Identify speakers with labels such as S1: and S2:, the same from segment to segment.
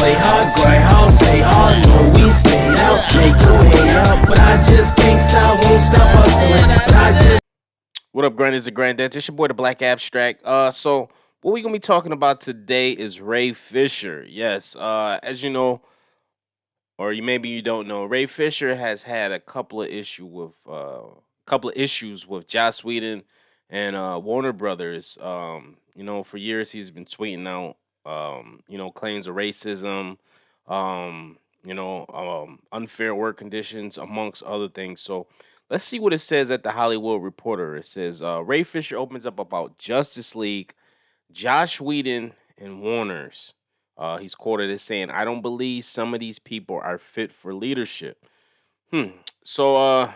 S1: play hard, grind hard, stay hard, no we stay out, make your way out, but I just can't stop, won't stop hustling, but I just.
S2: What up, Grandis and Granddad? It's your boy, the Black Abstract. So what we gonna be talking about today is Ray Fisher. Yes, as you know, or maybe you don't know, Ray Fisher has had a couple of issues with Joss Whedon and Warner Brothers. For years he's been tweeting out, claims of racism, unfair work conditions, amongst other things. So let's see what it says at the Hollywood Reporter. It says Ray Fisher opens up about Justice League, Josh Whedon, and Warner's. He's quoted as saying, "I don't believe some of these people are fit for leadership." Hmm. So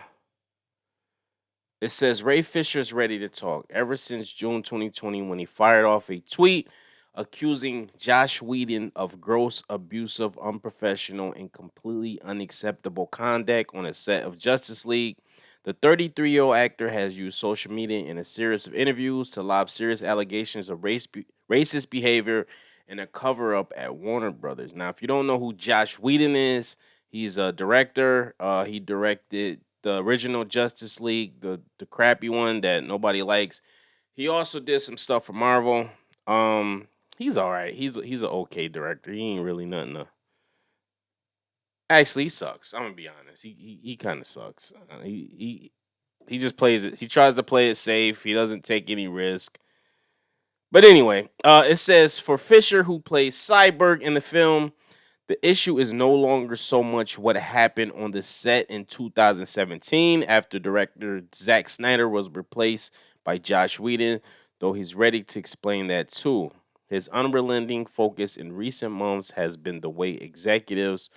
S2: it says Ray Fisher's ready to talk. Ever since June 2020, when he fired off a tweet accusing Josh Whedon of gross, abusive, unprofessional, and completely unacceptable conduct on a set of Justice League, the 33-year-old actor has used social media in a series of interviews to lob serious allegations of racist behavior and a cover up at Warner Brothers. Now, if you don't know who Josh Whedon is, he's a director. He directed the original Justice League, the crappy one that nobody likes. He also did some stuff for Marvel. He's all right. He's an okay director. He ain't really nothing to. Actually, he sucks. I'm gonna be honest. He kind of sucks. He just plays it. He tries to play it safe. He doesn't take any risk. But anyway, it says for Fisher, who plays Cyborg in the film, the issue is no longer so much what happened on the set in 2017 after director Zack Snyder was replaced by Josh Whedon, though he's ready to explain that too. His unrelenting focus in recent months has been the way executives,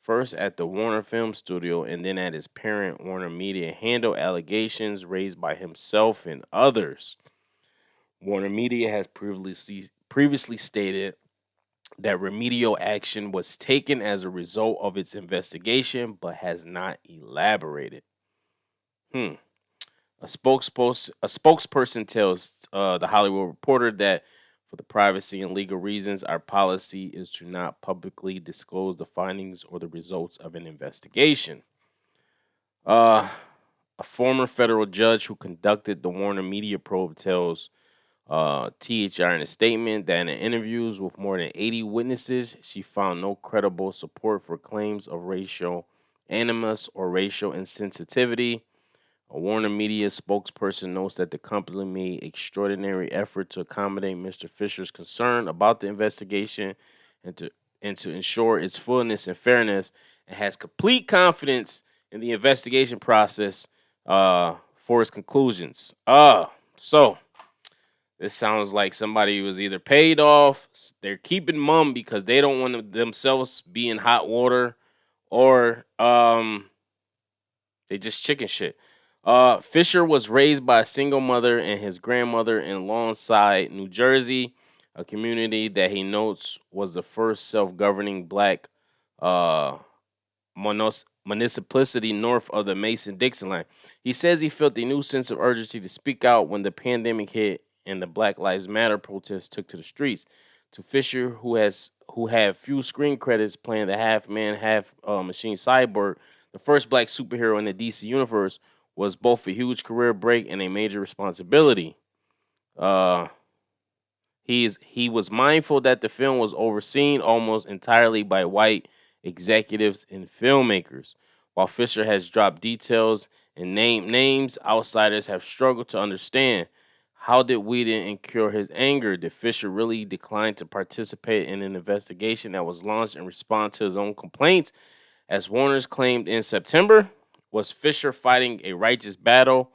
S2: first at the Warner Film Studio and then at his parent Warner Media, handle allegations raised by himself and others. Warner Media has previously stated that remedial action was taken as a result of its investigation, but has not elaborated. Hmm. A spokesperson tells the Hollywood Reporter that for the privacy and legal reasons, our policy is to not publicly disclose the findings or the results of an investigation. Uh, a former federal judge who conducted the Warner Media probe tells THR in a statement that in interviews with more than 80 witnesses, she found no credible support for claims of racial animus or racial insensitivity. A Warner Media spokesperson notes that the company made extraordinary effort to accommodate Mr. Fisher's concern about the investigation and to ensure its fullness and fairness, and has complete confidence in the investigation process for its conclusions. So this sounds like somebody was either paid off, they're keeping mum because they don't want themselves be in hot water, or they just chicken shit. Fisher was raised by a single mother and his grandmother in Lawnside, New Jersey, a community that he notes was the first self-governing black uh, municipality north of the Mason-Dixon line. He says he felt a new sense of urgency to speak out when the pandemic hit and the Black Lives Matter protests took to the streets. To Fisher, who had few screen credits playing the half man, half machine cyborg, the first black superhero in the DC universe, was both a huge career break and a major responsibility. Uh, he was mindful that the film was overseen almost entirely by white executives and filmmakers. While Fisher has dropped details and named names, outsiders have struggled to understand how did Whedon incur his anger. Did Fisher really decline to participate in an investigation that was launched in response to his own complaints, as Warner's claimed in September? Was Fisher fighting a righteous battle,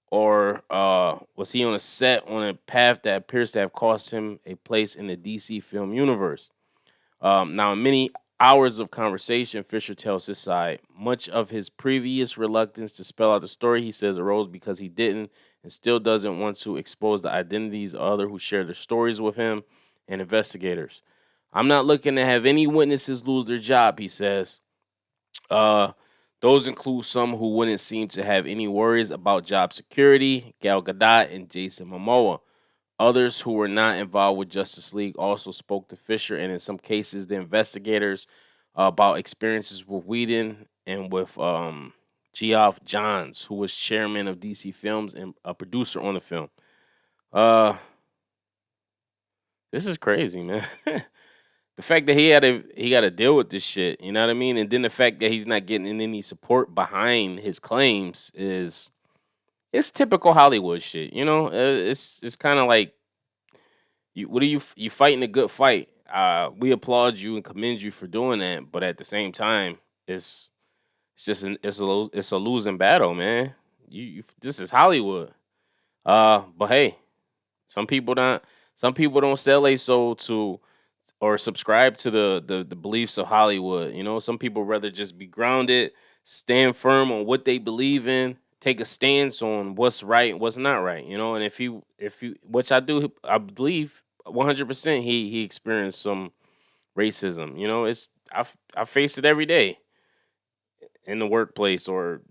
S2: or was he on a set on a path that appears to have cost him a place in the DC film universe? Now, in many hours of conversation, Fisher tells his side. Much of his previous reluctance to spell out the story, he says, arose because he didn't and still doesn't want to expose the identities of others who share their stories with him and investigators. I'm not looking to have any witnesses lose their job, he says. Uh, those include some who wouldn't seem to have any worries about job security, Gal Gadot and Jason Momoa. Others who were not involved with Justice League also spoke to Fisher, and in some cases, the investigators about experiences with Whedon and with Geoff Johns, who was chairman of DC Films and a producer on the film. Uh, this is crazy, man. The fact that he got to deal with this shit, you know what I mean, and then the fact that he's not getting any support behind his claims is it's typical Hollywood shit. You know, it's kind of like what are you fighting a good fight? We applaud you and commend you for doing that, but at the same time, it's it's a losing battle, man. You this is Hollywood. But hey, some people don't some people don't sell a soul to or subscribe to the beliefs of Hollywood. You know, some people rather just be grounded, stand firm on what they believe in, take a stance on what's right and what's not right. You know, and if you which I believe 100% he experienced some racism. You know, I face it every day in the workplace or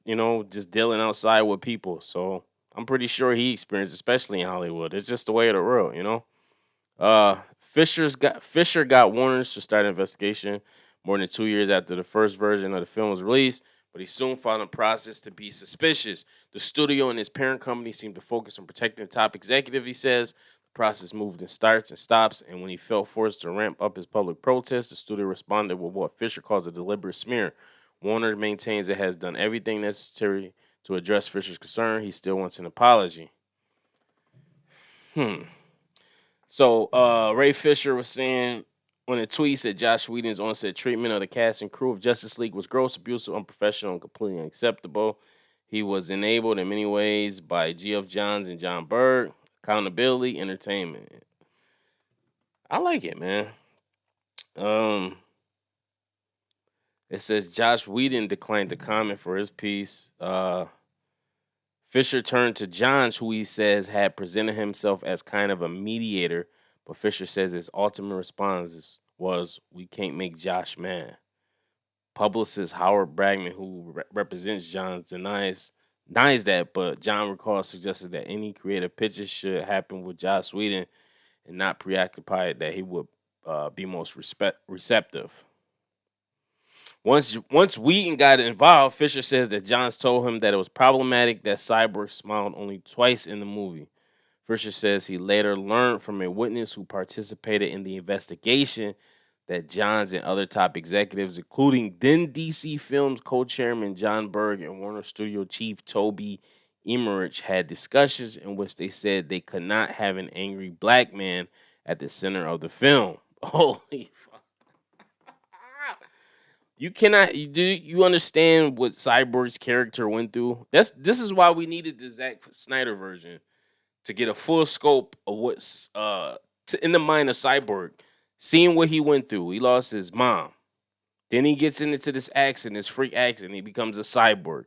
S2: just dealing outside with people. So I'm pretty sure he experienced, especially in Hollywood. It's just the way of the world. You know. Fisher got warnings to start an investigation more than 2 years after the first version of the film was released, but he soon found the process to be suspicious. The studio and his parent company seemed to focus on protecting the top executive. He says the process moved in starts and stops, and when he felt forced to ramp up his public protest, the studio responded with what Fisher calls a deliberate smear. Warner maintains it has done everything necessary to address Fisher's concern. He still wants an apology. Hmm. So Ray Fisher was saying on a tweet, he said Josh Whedon's on-set treatment of the cast and crew of Justice League was gross, abusive, unprofessional, and completely unacceptable. He was enabled in many ways by Geoff Johns and John Berg. Accountability, entertainment. I like it, man. Um, it says Josh Whedon declined to comment for his piece. Fisher turned to Johns, who he says had presented himself as kind of a mediator, but Fisher says his ultimate response was, "We can't make Josh mad." Publicist Howard Bragman, who represents Johns, denies that, but John recalls suggested that any creative pitches should happen with Josh Whedon and not preoccupied that he would be most receptive. Once Wheaton got involved, Fisher says that Johns told him that it was problematic that Cyborg smiled only twice in the movie. Fisher says he later learned from a witness who participated in the investigation that Johns and other top executives, including then DC Films co-chairman John Berg and Warner Studio chief Toby Emmerich, had discussions in which they said they could not have an angry black man at the center of the film. Holy you cannot. You understand what Cyborg's character went through? This is why we needed the Zack Snyder version to get a full scope of what's in the mind of Cyborg, seeing what he went through. He lost his mom. Then he gets into this accident, this freak accident. He becomes a cyborg.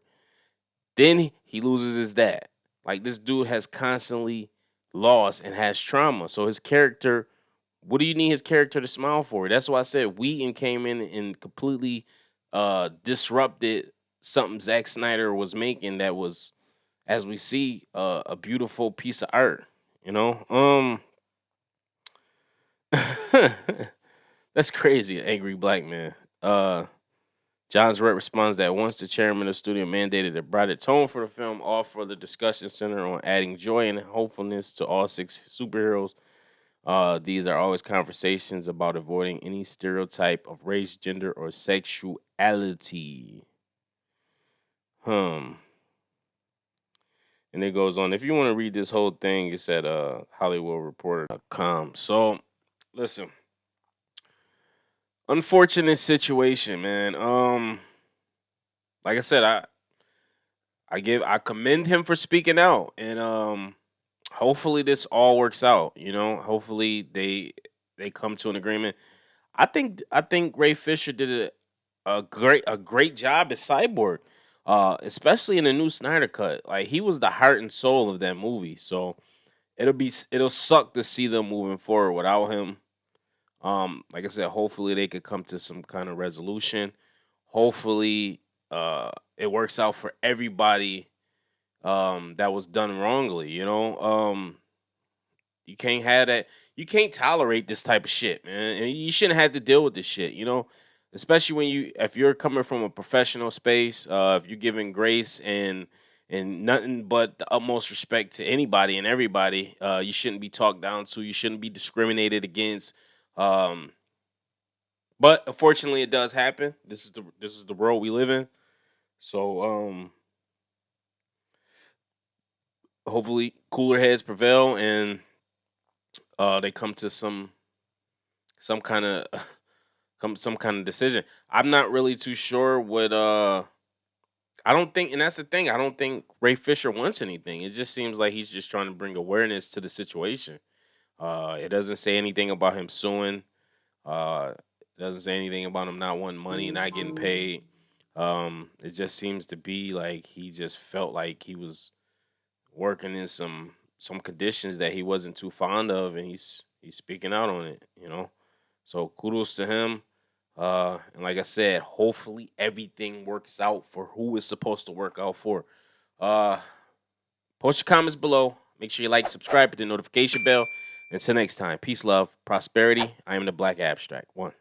S2: Then he loses his dad. Like this dude has constantly lost and has trauma. So his character, what do you need his character to smile for? That's why I said Wheaton came in and completely disrupted something Zack Snyder was making that was, as we see, a beautiful piece of art. You know, that's crazy. Angry black man. John's Rep responds that once the chairman of the studio mandated a brighter tone for the film, all further discussion centered on adding joy and hopefulness to all six superheroes. These are always conversations about avoiding any stereotype of race, gender, or sexuality. Hmm. And it goes on. If you want to read this whole thing, it's at HollywoodReporter.com. So, listen. Unfortunate situation, man. Like I said, I commend him for speaking out, and hopefully this all works out. You know, hopefully they come to an agreement. I think Ray Fisher did a great job as Cyborg, especially in the new Snyder cut. Like he was the heart and soul of that movie. So it'll suck to see them moving forward without him. Like I said, hopefully they could come to some kind of resolution. Hopefully, it works out for everybody that was done wrongly. You can't have that. You can't tolerate this type of shit, man. And you shouldn't have to deal with this shit, you know? Especially when if you're coming from a professional space, if you're giving grace and nothing but the utmost respect to anybody and everybody, you shouldn't be talked down to. You shouldn't be discriminated against. Um, but unfortunately, it does happen. This is the world we live in. So hopefully, cooler heads prevail and they come to some kind of some kind of decision. I'm not really too sure what I don't think, and that's the thing. I don't think Ray Fisher wants anything. It just seems like he's just trying to bring awareness to the situation. It doesn't say anything about him suing. It doesn't say anything about him not wanting money, not getting paid. It just seems to be like he just felt like he was working in some conditions that he wasn't too fond of, and he's speaking out on it. So kudos to him. And like I said, hopefully everything works out for who it's supposed to work out for. Uh, Post your comments below. Make sure you like, subscribe, hit the notification bell. Until next time, peace, love, prosperity. I am the Black Abstract. One.